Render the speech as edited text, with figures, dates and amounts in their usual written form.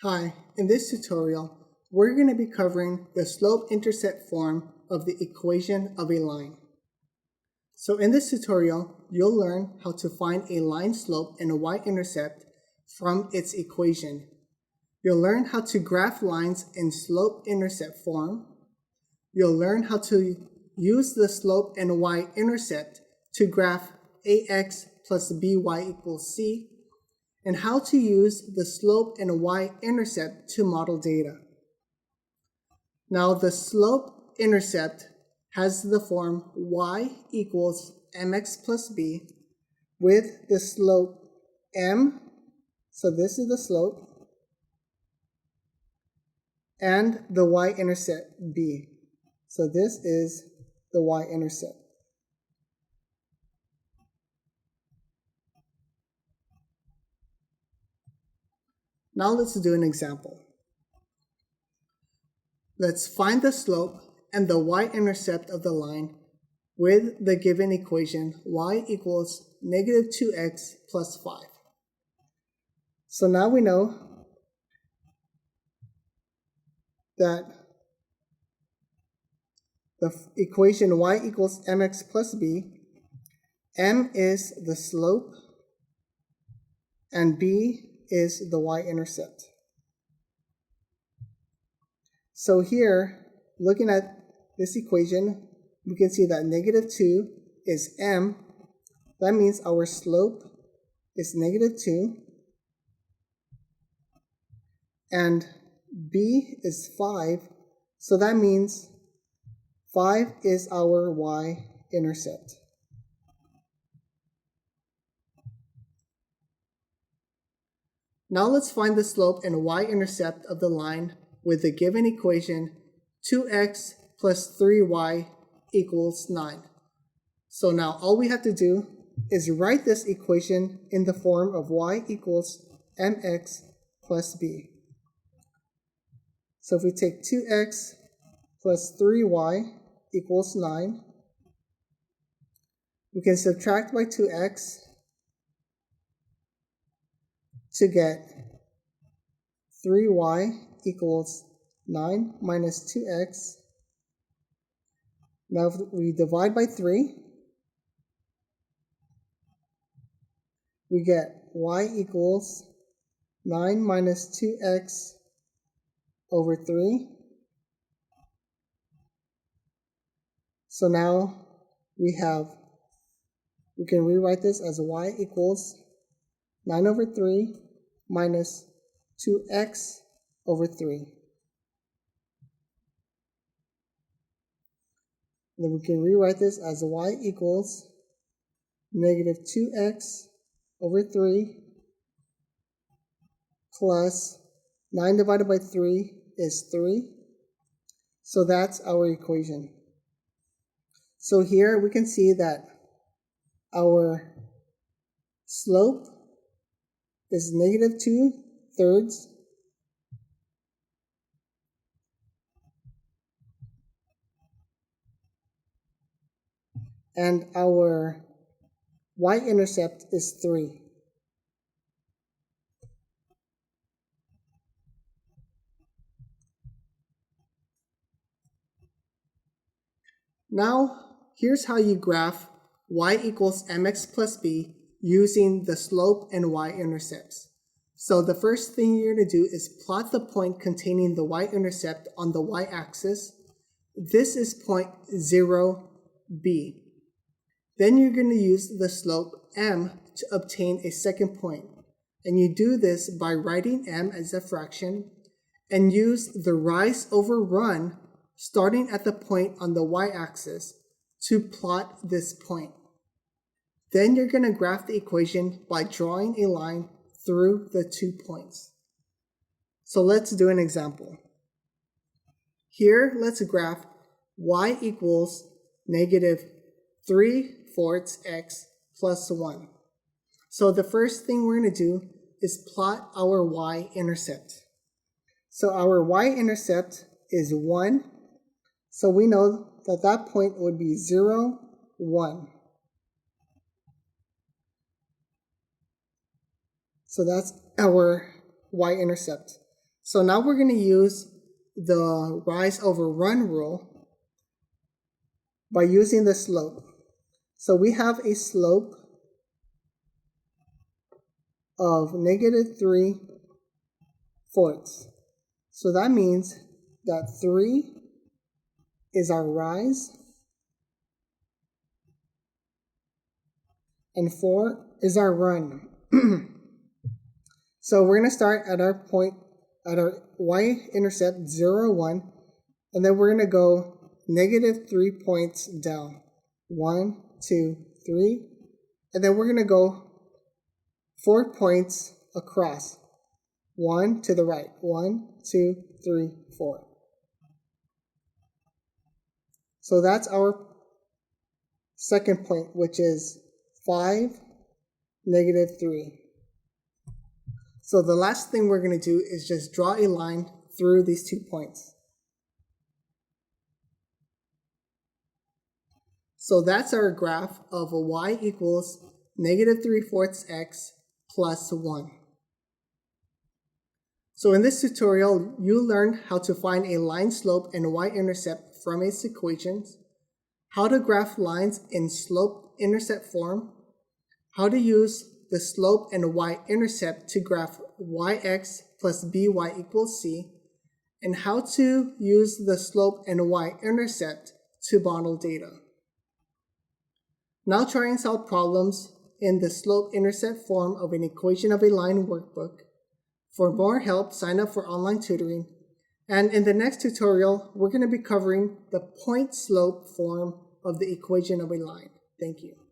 Hi, in this tutorial, we're going to be covering the slope-intercept form of the equation of a line. So in this tutorial, you'll learn how to find a line slope and a y-intercept from its equation. You'll learn how to graph lines in slope-intercept form. You'll learn how to use the slope and y-intercept to graph ax plus by equals c, and how to use the slope and y-intercept to model data. Now the slope-intercept has the form y equals mx plus b with the slope m, so this is the slope, and the y-intercept b, so this is the y-intercept. Now let's do an example. Let's find the slope and the y-intercept of the line with the given equation y equals negative 2x plus 5. So now we know that the equation y equals mx plus b, m is the slope and b is the y-intercept. So here, looking at this equation, we can see that negative 2 is m. That means our slope is negative 2. And b is 5. So that means 5 is our y-intercept. Now let's find the slope and y-intercept of the line with the given equation 2x plus 3y equals 9. So now all we have to do is write this equation in the form of y equals mx plus b. So if we take 2x plus 3y equals 9, we can subtract by 2x to get 3y equals 9 minus 2x. Now if we divide by 3, we get y equals 9 minus 2x over 3. So now we can rewrite this as y equals 9 over 3 minus 2x over 3. Then we can rewrite this as y equals negative 2x over 3 plus 9 divided by 3 is 3. So that's our equation. So here we can see that our slope is negative 2/3. And our y-intercept is 3. Now, here's how you graph y equals mx plus b using the slope and y-intercepts. So the first thing you're going to do is plot the point containing the y-intercept on the y-axis. This is point 0, b. Then you're going to use the slope m to obtain a second point. And you do this by writing m as a fraction and use the rise over run starting at the point on the y-axis to plot this point. Then you're going to graph the equation by drawing a line through the 2 points. So let's do an example. Here, let's graph y equals negative 3/4 x plus 1. So the first thing we're going to do is plot our y-intercept. So our y-intercept is 1. So we know that that point would be 0, 1. So that's our y-intercept. So now we're going to use the rise over run rule by using the slope. So we have a slope of -3/4. So that means that 3 is our rise and 4 is our run. So we're going to start at our point, at our y-intercept 0, 1, and then we're going to go -3 points down. 1, 2, 3, and then we're going to go 4 points across. 1 to the right. 1, 2, 3, 4. So that's our second point, which is 5, -3. So the last thing we're going to do is just draw a line through these 2 points. So that's our graph of a y equals -3/4 x plus 1. So in this tutorial, you learned how to find a line slope and y-intercept from its equations, how to graph lines in slope-intercept form, how to use the slope and y-intercept to graph yx plus by equals c, and how to use the slope and y-intercept to model data. Now try and solve problems in the slope-intercept form of an equation of a line workbook. For more help, sign up for online tutoring. And in the next tutorial, we're going to be covering the point-slope form of the equation of a line. Thank you.